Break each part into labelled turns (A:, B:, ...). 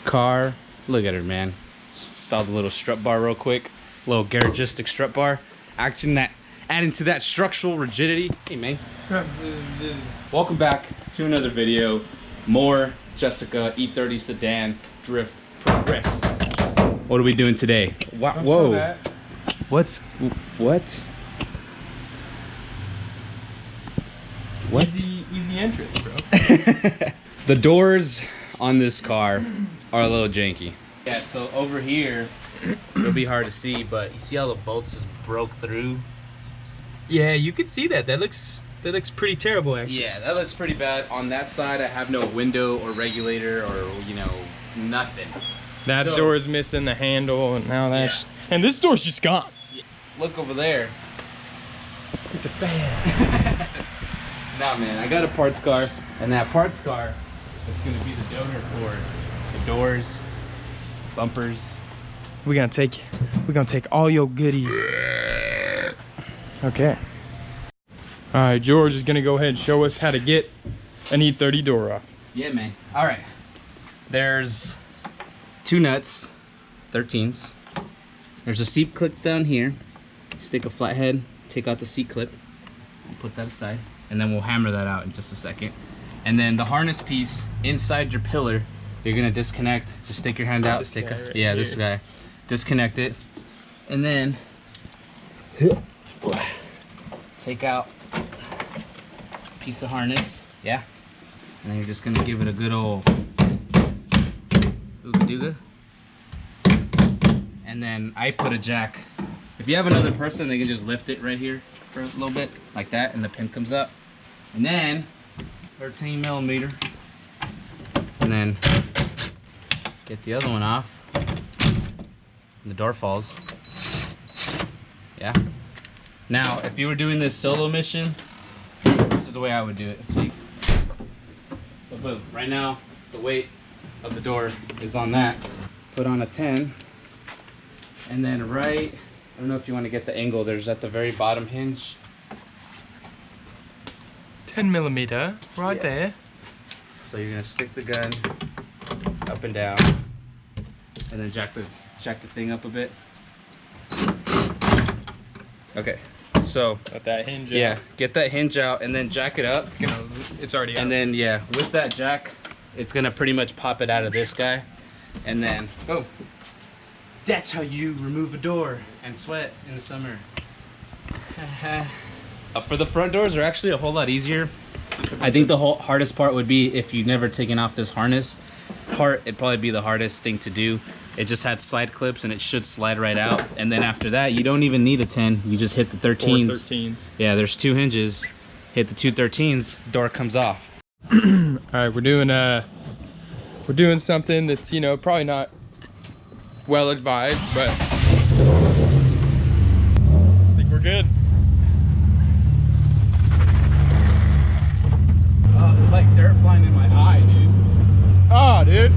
A: Car, look at her, man. Saw the little strut bar real quick. Little garagistic strut bar. Adding to that structural rigidity. Hey, man. Welcome back to another video. More Jessica E30 sedan drift progress. What are we doing today? Wow. Whoa. What?
B: Easy entrance, bro.
A: The doors on this car are a little janky. Yeah, so over here, it'll be hard to see, but you see how the bolts just broke through?
B: Yeah, you can see that. That looks pretty terrible, actually.
A: Yeah, that looks pretty bad. On that side, I have no window or regulator or, you know, nothing.
B: That door's missing the handle, and now that's... Yeah. And this door's just gone.
A: Yeah. Look over there.
B: It's a fan.
A: Nah, man, I got a parts car, and that parts car is gonna be the donor for the doors, bumpers.
B: We're gonna take all your goodies. Okay. All right, George is gonna go ahead and show us how to get an E30 door off.
A: Yeah, man. All right. There's 2 nuts, 13s. There's a seat clip down here. Stick a flathead, take out the seat clip, and put that aside. And then we'll hammer that out in just a second. And then the harness piece inside your pillar, you're gonna disconnect. Just stick your hand out, this guy. Disconnect it. And then take out a piece of harness, yeah. And then you're just gonna give it a good old ooga dooga. And then I put a jack. If you have another person, they can just lift it right here for a little bit, like that, and the pin comes up. And then 13 millimeter. And then get the other one off. And the door falls. Yeah. Now, if you were doing this solo mission, this is the way I would do it. But boom, right now, the weight of the door is on that. Put on a 10. And then right, I don't know if you want to get the angle, there's at the very bottom hinge.
B: 10 millimeter, right there.
A: So you're gonna stick the gun up and down, and then jack the thing up a bit. Okay, so
B: Got that hinge
A: yeah,
B: out.
A: get that hinge out and then jack it up.
B: It's already out.
A: And then yeah, with that jack, it's gonna pretty much pop it out of this guy, and then oh, that's how you remove a door and sweat in the summer. For the front doors are actually a whole lot easier. I think the hardest part would be if you've never taken off this harness part. It'd probably be the hardest thing to do. It just had slide clips and it should slide right out. And then after that, you don't even need a 10. You just hit the 13s.
B: 4 13s.
A: Yeah, there's 2 hinges. Hit the 2 13s, door comes off.
B: All right, we're doing something that's, you know, probably not well advised, but I think we're good.
A: Oh, there's like dirt flying in my eye, dude.
B: Oh, dude.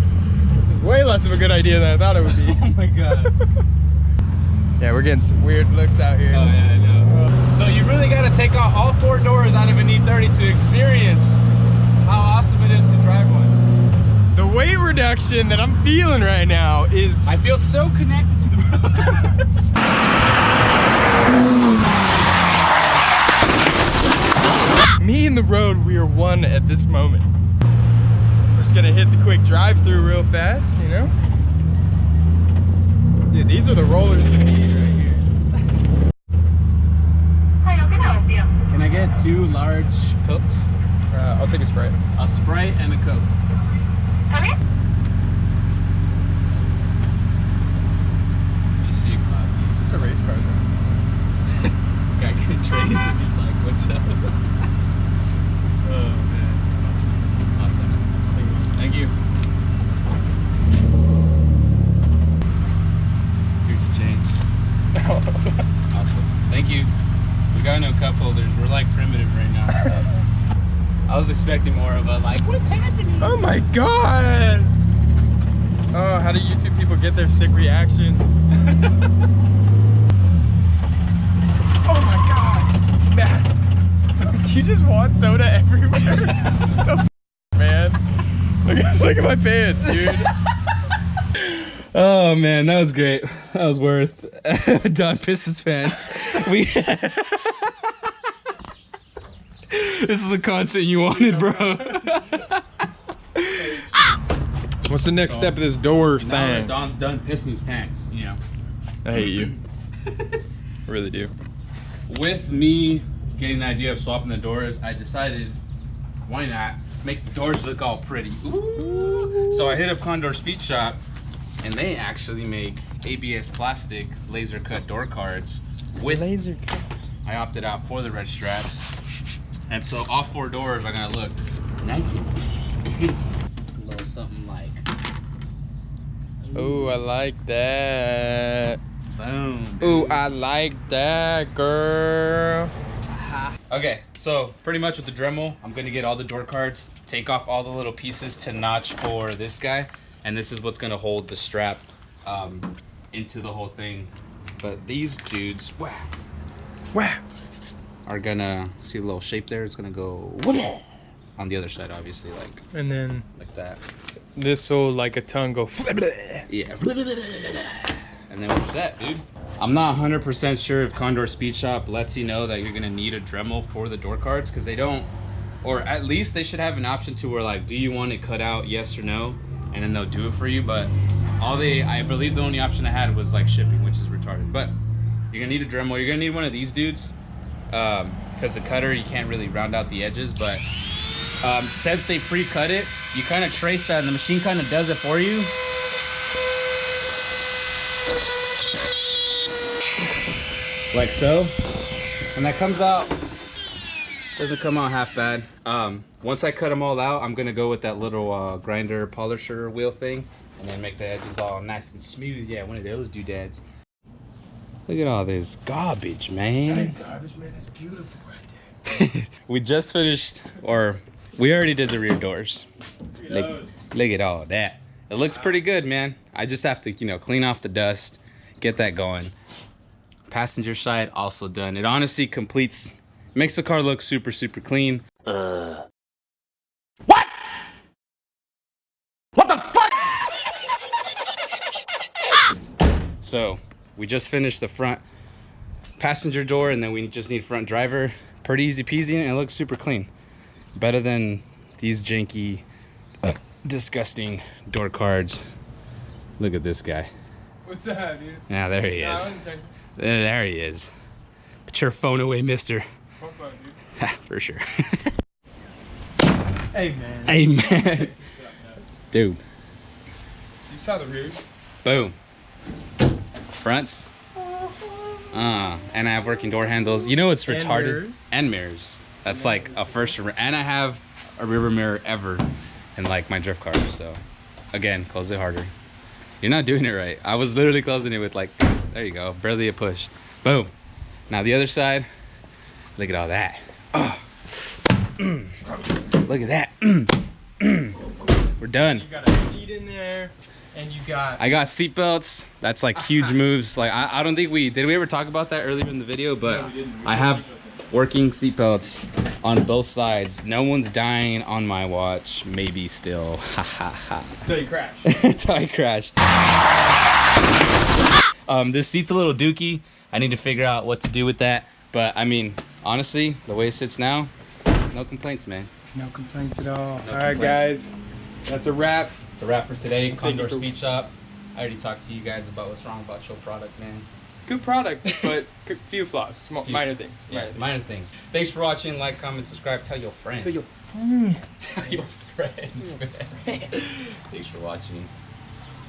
B: This is way less of a good idea than I thought it would be.
A: Oh my god.
B: Yeah, we're getting some weird looks out here.
A: Oh yeah, I know. So you really got to take out all 4 doors out of an E30 to experience how awesome it is to drive one.
B: The weight reduction that I'm feeling right now is...
A: I feel so connected to the road.
B: Me and the road, we are one at this moment. We're just gonna hit the quick drive-through real fast, you know? Dude, these are the rollers you need right here.
C: Hi, how can I help you?
A: Can I get 2 large Cokes?
B: I'll take a Sprite.
A: A Sprite and a Coke.
C: Okay.
A: Just see a cloud.
B: Is this a race car though?
A: Guy could trade and he's like, what's up? Oh man. Awesome. Thank you. Here's your change. Awesome. Thank you. We got no cup holders. We're like primitive right now, so I was expecting more of a like, what's happening?
B: Oh my god! Oh, how do YouTube people get their sick reactions? Oh my god! Matt, do you just want soda everywhere? The f, man? Look at my pants, dude.
A: Oh man, that was great. That was worth Don pisses pants. We This is the content you wanted, bro.
B: What's the next step of this door
A: Now that
B: thing?
A: Don's done pissing his pants, you know.
B: I hate you. I really do.
A: With me getting the idea of swapping the doors, I decided, why not make the doors look all pretty? Ooh. So I hit up CondorSpeedShop, and they actually make ABS plastic laser cut door cards with
B: Laser cut.
A: I opted out for the red straps, and so all 4 doors are gonna look nice and pretty. A little something like.
B: Oh, I like that.
A: Boom.
B: Oh, I like that, girl.
A: Okay, so pretty much with the Dremel, I'm gonna get all the door cards, take off all the little pieces to notch for this guy, and this is what's gonna hold the strap into the whole thing. But these dudes, are gonna see the little shape there. It's gonna go on the other side, obviously,
B: And then
A: like that.
B: this will, like a tongue, go.
A: Yeah. And then we're set, dude. I'm not 100% sure if CondorSpeedShop lets you know that you're gonna need a Dremel for the door cards, because they don't, or at least they should have an option to where like, do you want it cut out, yes or no, and then they'll do it for you. But I believe the only option I had was like shipping, which is retarded. But you're gonna need a Dremel. You're gonna need one of these dudes, because the cutter, you can't really round out the edges. But since they pre-cut it, you kind of trace that, and the machine kind of does it for you. Like so, and that comes out, doesn't come out half bad. Once I cut them all out, I'm gonna go with that little grinder polisher wheel thing, and then make the edges all nice and smooth. Yeah, one of those doodads. Look at all this garbage, man.
B: Garbage, man, that's beautiful right there.
A: We just finished, or we already did the rear doors. Look at all that. It looks pretty good, man. I just have to, clean off the dust, get that going. Passenger side also done. It honestly makes the car look super, super clean. What? What the fuck? So we just finished the front passenger door, and then we just need front driver. Pretty easy peasy, and it looks super clean. Better than these janky, disgusting door cards. Look at this guy.
B: What's that, dude?
A: Yeah, there he is. There he is. Put your phone away, mister. For sure.
B: Hey, man.
A: Hey, man. Dude.
B: So you saw the rears?
A: Boom. Fronts. And I have working door handles. You know it's retarded.
B: Mirrors.
A: And mirrors. That's like a first. And I have a rear mirror ever in like my drift car. So again, close it harder. You're not doing it right. I was literally closing it with like, there you go, barely a push. Boom. Now the other side, look at all that. Oh. Look at that. We're done.
B: You got a seat in there, and you got...
A: I got seat belts. That's like huge moves. Like I don't think did we ever talk about that earlier in the video, but
B: No, we didn't.
A: I have working seat belts on both sides. No one's dying on my watch. Maybe still. Ha ha ha.
B: Until you crash.
A: Until I crash. This seat's a little dookie. I need to figure out what to do with that. But I mean, honestly, the way it sits now, no complaints, man.
B: No complaints at all.
A: No
B: All right,
A: complaints.
B: guys. That's a wrap.
A: It's a wrap for today.
B: Thank you for-
A: CondorSpeedShop. I already talked to you guys about what's wrong about your product, man.
B: Good product, but few flaws. Small, minor things.
A: Yeah, minor things. Thanks for watching. Like, comment, subscribe. Tell your friends.
B: Tell your
A: Tell your friends, man. Thanks for watching.